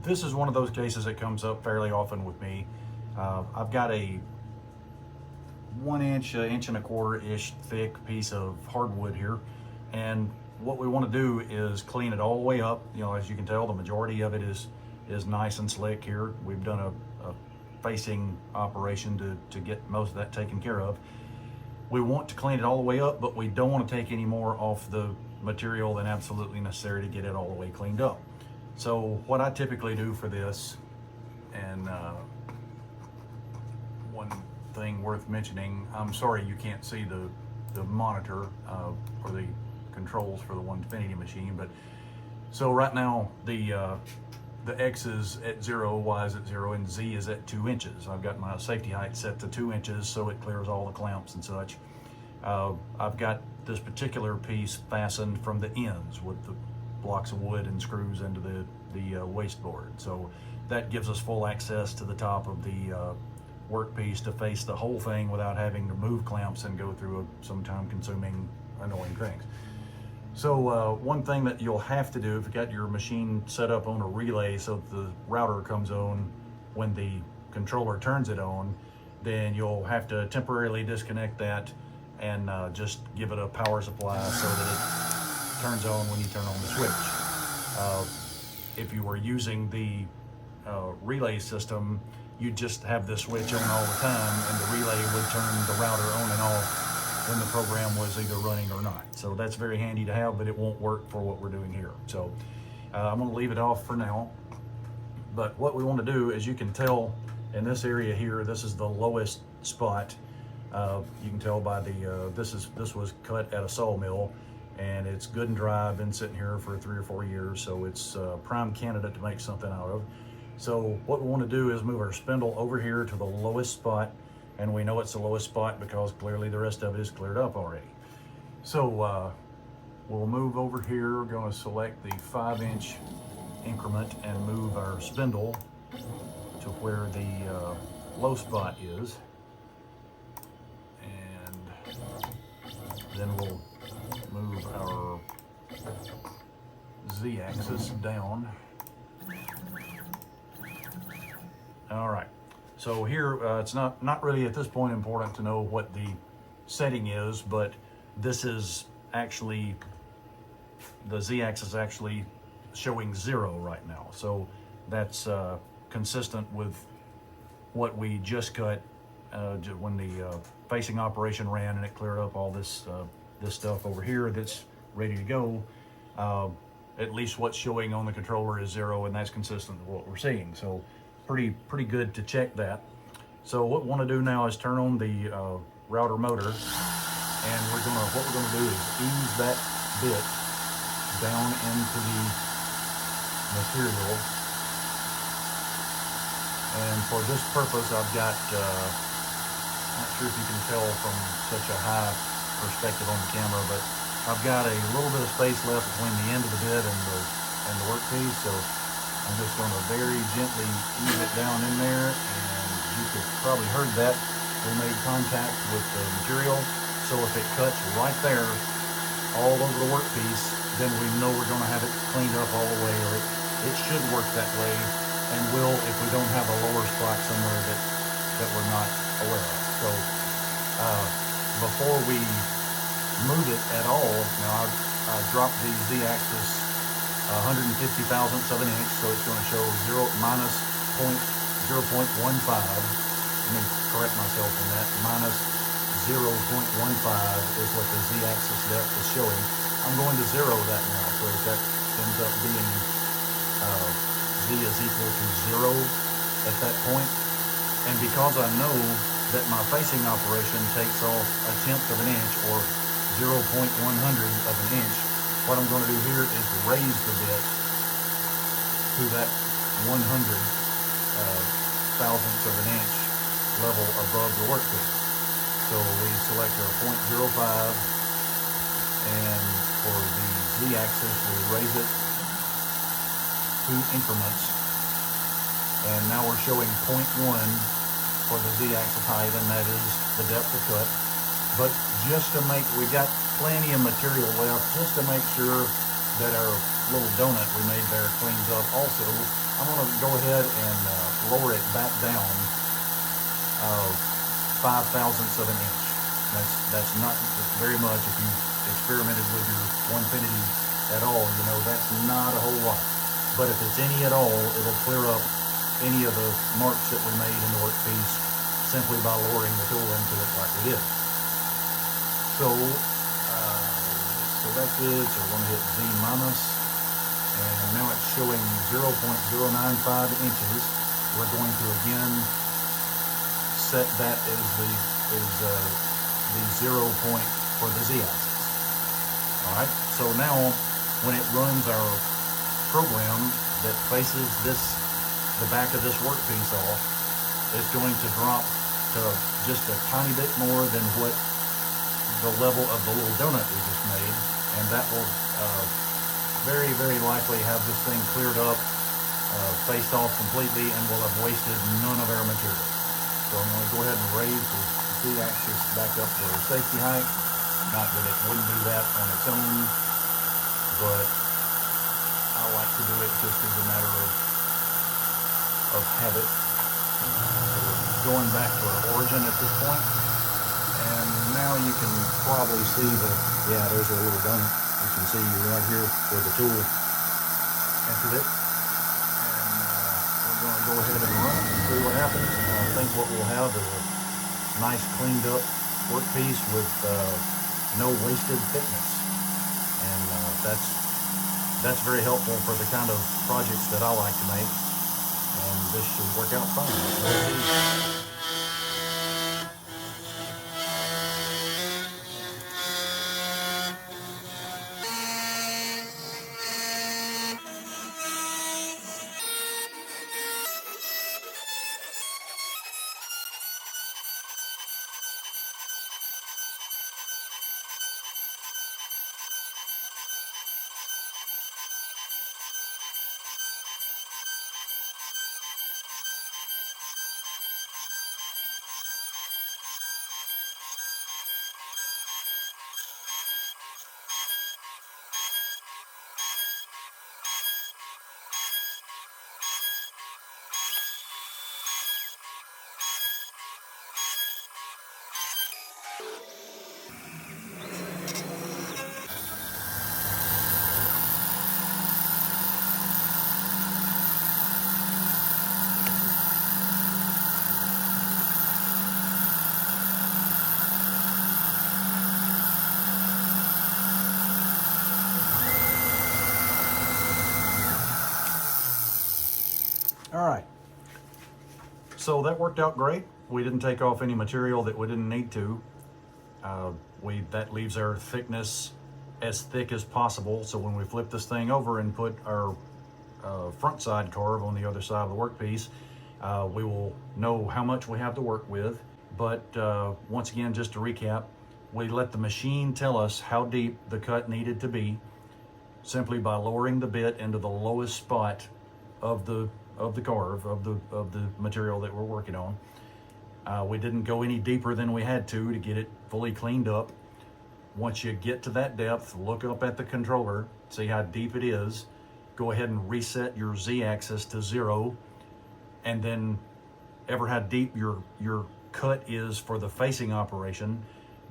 this is one of those cases that comes up fairly often with me. I've got a 1 inch, inch and a quarter-ish thick piece of hardwood here, and what we want to do is clean it all the way up. You know, as you can tell, the majority of it is nice and slick here. We've done a facing operation to get most of that taken care of. We want to clean it all the way up, but we don't want to take any more off the material than absolutely necessary to get it all the way cleaned up. So what I typically do for this, and one thing worth mentioning, I'm sorry you can't see the monitor or the controls for the Onefinity machine, but so right now the X is at 0, Y is at 0, and Z is at 2 inches. I've got my safety height set to 2 inches so it clears all the clamps and such. I've got this particular piece fastened from the ends with the blocks of wood and screws into the waste board. So that gives us full access to the top of the workpiece to face the whole thing without having to move clamps and go through some time-consuming, annoying things. So one thing that you'll have to do if you got your machine set up on a relay so that the router comes on when the controller turns it on, then you'll have to temporarily disconnect that and just give it a power supply so that it turns on when you turn on the switch. If you were using the relay system, you just have this switch on all the time and the relay would turn the router on and off when the program was either running or not. So that's very handy to have, but it won't work for what we're doing here. So I'm gonna leave it off for now. But what we want to do, as you can tell in this area here, this is the lowest spot. You can tell by the, this was cut at a sawmill and it's good and dry. I've been sitting here for 3 or 4 years, so it's a prime candidate to make something out of. So what we want to do is move our spindle over here to the lowest spot, and we know it's the lowest spot because clearly the rest of it is cleared up already. So we'll move over here. We're going to select the 5-inch increment and move our spindle to where the low spot is. And then we'll move our Z-axis down. All right. So here, it's not really at this point important to know what the setting is, but this is actually, the Z-axis actually showing 0 right now. So that's consistent with what we just cut when the facing operation ran and it cleared up all this stuff over here that's ready to go. At least what's showing on the controller is 0, and that's consistent with what we're seeing. So pretty good to check that. So what we want to do now is turn on the router motor, and what we're gonna do is ease that bit down into the material. And for this purpose, I've got, not sure if you can tell from such a high perspective on the camera, but I've got a little bit of space left between the end of the bit and the workpiece. So I'm just going to very gently ease it down in there, and you could probably heard that. We made contact with the material, so if it cuts right there all over the workpiece, then we know we're going to have it cleaned up all the way, or it should work that way, and will if we don't have a lower spot somewhere that we're not aware of. So before we move it at all, now I dropped the Z-axis 150 thousandths of an inch, so it's going to show minus 0.15. Let me correct myself on that. Minus 0.15 is what the Z-axis depth is showing. I'm going to 0 that now, so that ends up being Z is equal to 0 at that point. And because I know that my facing operation takes off 1/10 of an inch, or 0.100 of an inch, what I'm going to do here is raise the bit to that 100 thousandths of an inch level above the workpiece. So we select our 0.05, and for the Z-axis we raise it 2 increments, and now we're showing 0.1 for the Z-axis height, and that is the depth of cut. But just to make, we got plenty of material left, just to make sure that our little donut we made there cleans up also, I'm going to go ahead and lower it back down 5 thousandths of an inch. That's not very much. If you experimented with your Onefinity at all, you know that's not a whole lot. But if it's any at all, it'll clear up any of the marks that we made in the workpiece simply by lowering the tool into it like we did. So that's good. So we're going to hit Z minus, and now it's showing 0.095 inches. We're going to again set that as the 0 point for the Z-axis. All right. So now when it runs our program that faces the back of this workpiece off, it's going to drop to just a tiny bit more than what the level of the little donut we just made, and that will very, very likely have this thing cleared up, faced off completely, and we'll have wasted none of our material. So I'm going to go ahead and raise the Z-axis back up to our safety height. Not that it wouldn't do that on its own, but I like to do it just as a matter of habit. So going back to our origin at this point, and now you can probably see there's a little donut. You can see right here where the tool entered it. And we're going to go ahead and run it and see what happens. I think what we'll have is a nice cleaned up workpiece with no wasted thickness. And that's very helpful for the kind of projects that I like to make. And this should work out fine. All right, so that worked out great. We didn't take off any material that we didn't need to. That leaves our thickness as thick as possible, so when we flip this thing over and put our front side carve on the other side of the workpiece, we will know how much we have to work with. But once again, just to recap, we let the machine tell us how deep the cut needed to be simply by lowering the bit into the lowest spot of the carve of the material that we're working on. We didn't go any deeper than we had to get it fully cleaned up. Once you get to that depth, look up at the controller, see how deep it is. Go ahead and reset your Z-axis to 0, and then ever how deep your cut is for the facing operation,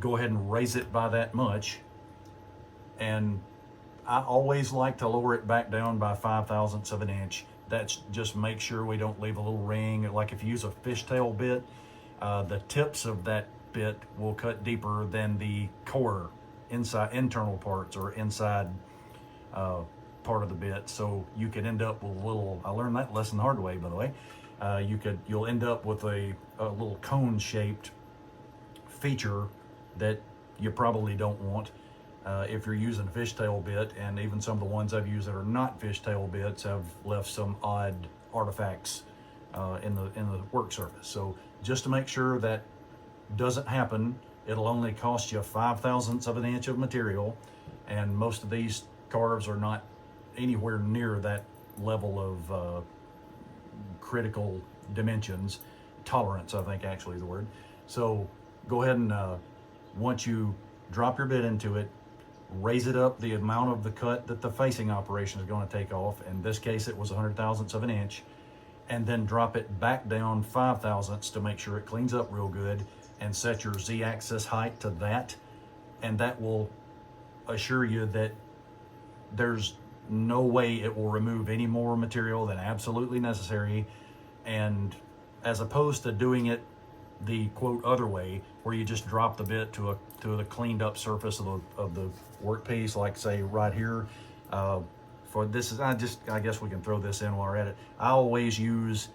go ahead and raise it by that much. And I always like to lower it back down by 5 thousandths of an inch. That's just make sure we don't leave a little ring. Like if you use a fishtail bit, the tips of that bit will cut deeper than the core internal parts or inside part of the bit. So you could end up with a little, I learned that lesson the hard way, by the way. You'll end up with a little cone shaped feature that you probably don't want. If you're using a fishtail bit, and even some of the ones I've used that are not fishtail bits have left some odd artifacts in the work surface. So just to make sure that doesn't happen, it'll only cost you 5 thousandths of an inch of material, and most of these carves are not anywhere near that level of critical dimensions. Tolerance, I think, actually is the word. So go ahead and once you drop your bit into it, raise it up the amount of the cut that the facing operation is going to take off. In this case, it was 100 thousandths of an inch, and then drop it back down 5 thousandths to make sure it cleans up real good, and set your Z-axis height to that, and that will assure you that there's no way it will remove any more material than absolutely necessary. And as opposed to doing it the quote other way, where you just drop the bit to the cleaned up surface of the workpiece, like say right here. For this is, I guess we can throw this in while we're at it. I always use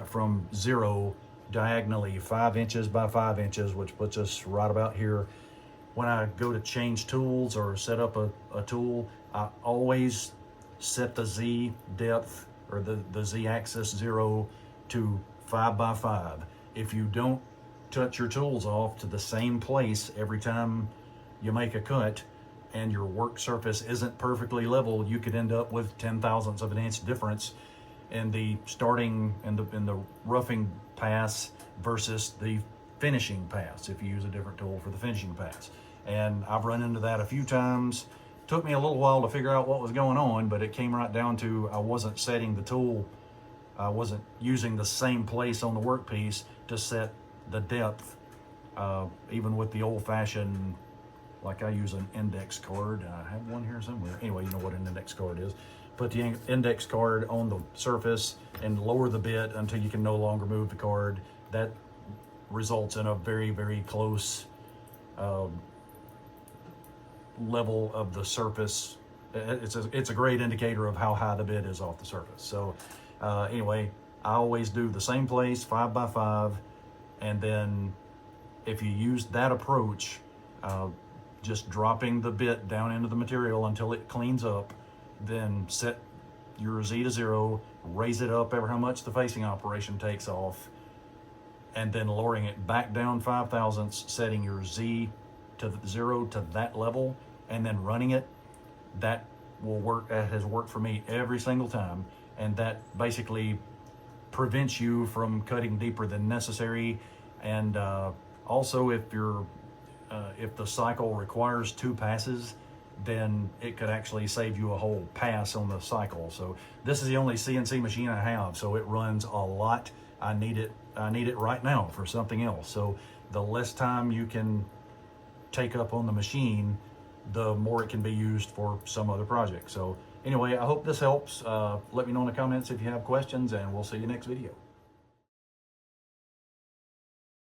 from 0 diagonally 5 inches by 5 inches, which puts us right about here. When I go to change tools or set up a tool, I always set the Z depth, or the Z axis 0 to 5 by 5. If you don't touch your tools off to the same place every time you make a cut, and your work surface isn't perfectly level, you could end up with 10 thousandths of an inch difference in the starting and the roughing pass versus the finishing pass, if you use a different tool for the finishing pass. And I've run into that a few times. Took me a little while to figure out what was going on, but it came right down to I wasn't setting the tool, I wasn't using the same place on the workpiece to set the depth, even with the old-fashioned, like I use an index card. I have one here somewhere. Anyway, you know what an index card is. Put the index card on the surface and lower the bit until you can no longer move the card. That results in a very, very close level of the surface. It's a great indicator of how high the bit is off the surface. So anyway, I always do the same place, 5 by 5, and then if you use that approach, just dropping the bit down into the material until it cleans up, then set your Z to 0, raise it up ever how much the facing operation takes off, and then lowering it back down 5 thousandths, setting your Z to 0 to that level, and then running it. That will work. That has worked for me every single time, and that basically prevents you from cutting deeper than necessary. And also, if the cycle requires 2 passes, then it could actually save you a whole pass on the cycle. So this is the only CNC machine I have, so it runs a lot. I need it right now for something else. So the less time you can take up on the machine, the more it can be used for some other project. So anyway, I hope this helps. Let me know in the comments if you have questions, and we'll see you next video.